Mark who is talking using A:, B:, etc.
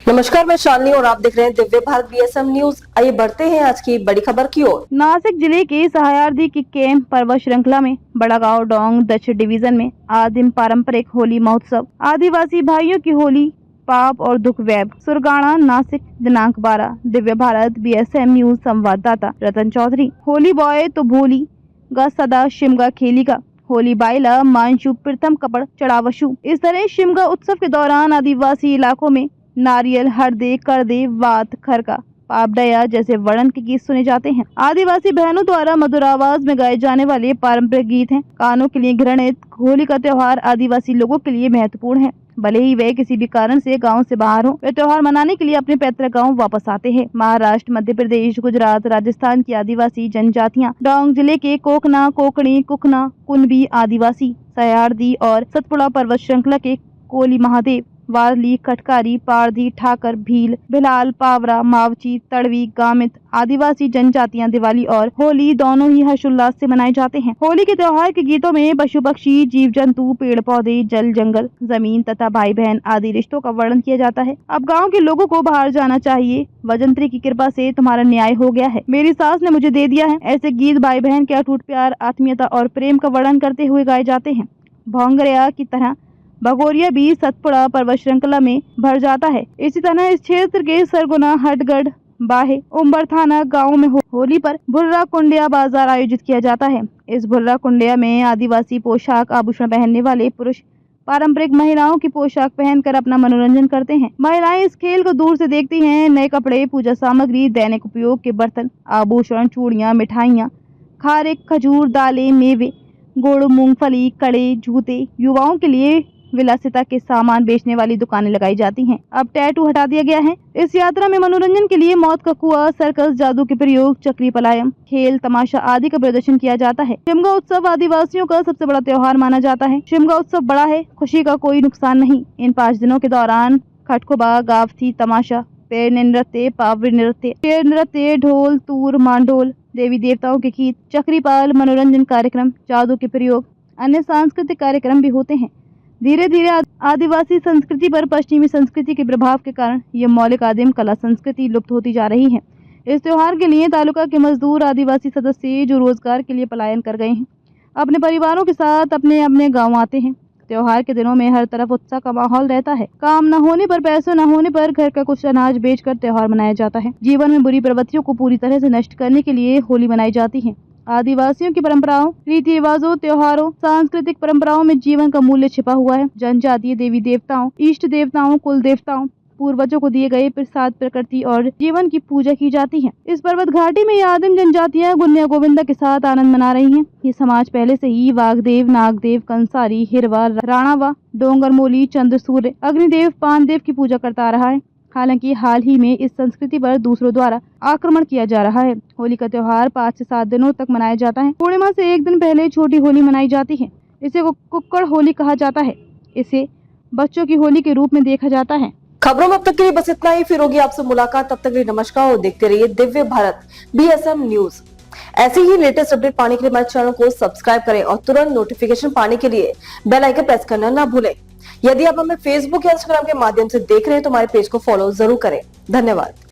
A: नमस्कार, मैं शालिनी और आप देख रहे हैं दिव्य भारत बीएसएम न्यूज। आइए बढ़ते हैं आज की बड़ी खबर की ओर।
B: नासिक जिले के सह्याद्री की कैंप पर्वत श्रृंखला में बड़ा गांव डोंग दक्षिण डिवीजन में आदिम पारंपरिक होली महोत्सव आदिवासी भाइयों की होली पाप और दुख वैब सुरगाणा नासिक दिनांक 12। दिव्य भारत बीएसएम न्यूज संवाददाता रतन चौधरी। होली बॉय तो भोली गा सदा शिमगा खेलीगा, होली बाइला मांशु प्रथम कपड़ चढ़ावशु। इस तरह शिमगा उत्सव के दौरान आदिवासी इलाकों में नारियल हरदे करदे वात खरका पापडया जैसे वर्णन के गीत सुने जाते हैं। आदिवासी बहनों द्वारा मधुर आवाज में गाए जाने वाले पारंपरिक गीत हैं। कानों के लिए घृणित होली का त्योहार आदिवासी लोगों के लिए महत्वपूर्ण है। भले ही वे किसी भी कारण से गांव से बाहर हो, वे त्योहार मनाने के लिए अपने पैतृक गांव वापस आते हैं। महाराष्ट्र, मध्य प्रदेश, गुजरात, राजस्थान की आदिवासी जनजातियां डोंग जिले के कोकना, कोकणी, कुकना, कुनबी आदिवासी, सह्याद्री और सतपुड़ा पर्वत श्रृंखला के कोली महादेव, वारली, कटकारी, पारधी, ठाकर, भील, भिलाल, पावरा, मावची, तड़वी, गामित आदिवासी जनजातियां दिवाली और होली दोनों ही हर्षोल्लास से मनाए जाते हैं। होली के त्योहार के गीतों में पशु पक्षी, जीव जंतु, पेड़ पौधे, जल जंगल, जमीन तथा भाई बहन आदि रिश्तों का वर्णन किया जाता है। अब गाँव के लोगों को बाहर जाना चाहिए, वजंत्री की कृपा से तुम्हारा न्याय हो गया है, मेरी सास ने मुझे दे दिया है। ऐसे गीत भाई बहन के अटूट प्यार, आत्मीयता और प्रेम का वर्णन करते हुए गाए जाते हैं। भोंगरिया की तरह भगोरिया भी सतपुड़ा पर्वत श्रृंखला में भर जाता है। इसी तरह इस क्षेत्र के सरगुना, हटगढ़, बाहे, उम्बर थाना गाँव में होली पर भुर्रा कुंडिया बाजार आयोजित किया जाता है। इस भुर्रा कुंडिया में आदिवासी पोशाक आभूषण पहनने वाले पुरुष पारंपरिक महिलाओं की पोशाक पहनकर अपना मनोरंजन करते हैं। महिलाएं इस खेल को दूर से देखती हैं। नए कपड़े, पूजा सामग्री, दैनिक उपयोग के बर्तन, आभूषण, चूड़ियां, मिठाइयाँ, खारिक, खजूर, दालें, मेवे, गुड़, मूंगफली, कड़े, जूते, युवाओं के लिए विलासिता के सामान बेचने वाली दुकानें लगाई जाती हैं। अब टैटू हटा दिया गया है। इस यात्रा में मनोरंजन के लिए मौत का कुआं, सर्कस, जादू के प्रयोग, चक्री पलायम, खेल, तमाशा आदि का प्रदर्शन किया जाता है। शिमगा उत्सव आदिवासियों का सबसे बड़ा त्योहार माना जाता है। शिमगा उत्सव बड़ा है, खुशी का कोई नुकसान नहीं। इन 5 दिनों के दौरान खटखुबा, गावथी, तमाशा, पैर नृत्य, पावरी नृत्य, शेर नृत्य, ढोल, तूर, मांडोल, देवी देवताओं के गीत, चक्रीपाल, मनोरंजन कार्यक्रम, जादू के प्रयोग, अन्य सांस्कृतिक कार्यक्रम भी होते हैं। धीरे धीरे आदिवासी संस्कृति पर पश्चिमी संस्कृति के प्रभाव के कारण ये मौलिक आदिम कला संस्कृति लुप्त होती जा रही है। इस त्योहार के लिए तालुका के मजदूर आदिवासी सदस्य जो रोजगार के लिए पलायन कर गए हैं, अपने परिवारों के साथ अपने अपने गांव आते हैं। त्योहार के दिनों में हर तरफ उत्साह का माहौल रहता है। काम न होने पर, पैसों न होने पर घर का कुछ अनाज बेचकर त्योहार मनाया जाता है। जीवन में बुरी प्रवृत्तियों को पूरी तरह से नष्ट करने के लिए होली मनाई जाती है। आदिवासियों की परंपराओं, रीति रिवाजों, त्योहारों, सांस्कृतिक परंपराओं में जीवन का मूल्य छिपा हुआ है। जनजातीय देवी देवताओं, इष्ट देवताओं, कुल देवताओं, पूर्वजों को दिए गए प्रसाद, प्रकृति और जीवन की पूजा की जाती है। इस पर्वत घाटी में ये आदिम जनजातियां गुन्या गोविंदा के साथ आनंद मना रही हैं। ये समाज पहले से ही वागदेव, नागदेव, कंसारी, हिरवा, राणावा, डोंगरमोली, चंद्रसूर्य, अग्निदेव, पानदेव की पूजा करता आ रहा है। हालांकि हाल ही में इस संस्कृति पर दूसरों द्वारा आक्रमण किया जा रहा है। होली का त्योहार 5 से 7 दिनों तक मनाया जाता है। पूर्णिमा से 1 दिन पहले छोटी होली मनाई जाती है। इसे कुक्कड़ होली कहा जाता है। इसे बच्चों की होली के रूप में देखा जाता है।
A: खबरों में अब तक के लिए बस इतना ही। फिर होगी आपसे मुलाकात, तब तक के लिए नमस्कार और देखते रहिए दिव्य भारत बीएसएम न्यूज। ऐसी ही लेटेस्ट अपडेट पाने के लिए हमारे चैनल को सब्सक्राइब करें और तुरंत नोटिफिकेशन पाने के लिए बेल आइकन प्रेस करना ना भूलें। यदि आप हमें फेसबुक या इंस्टाग्राम के माध्यम से देख रहे हैं तो हमारे पेज को फॉलो जरूर करें। धन्यवाद।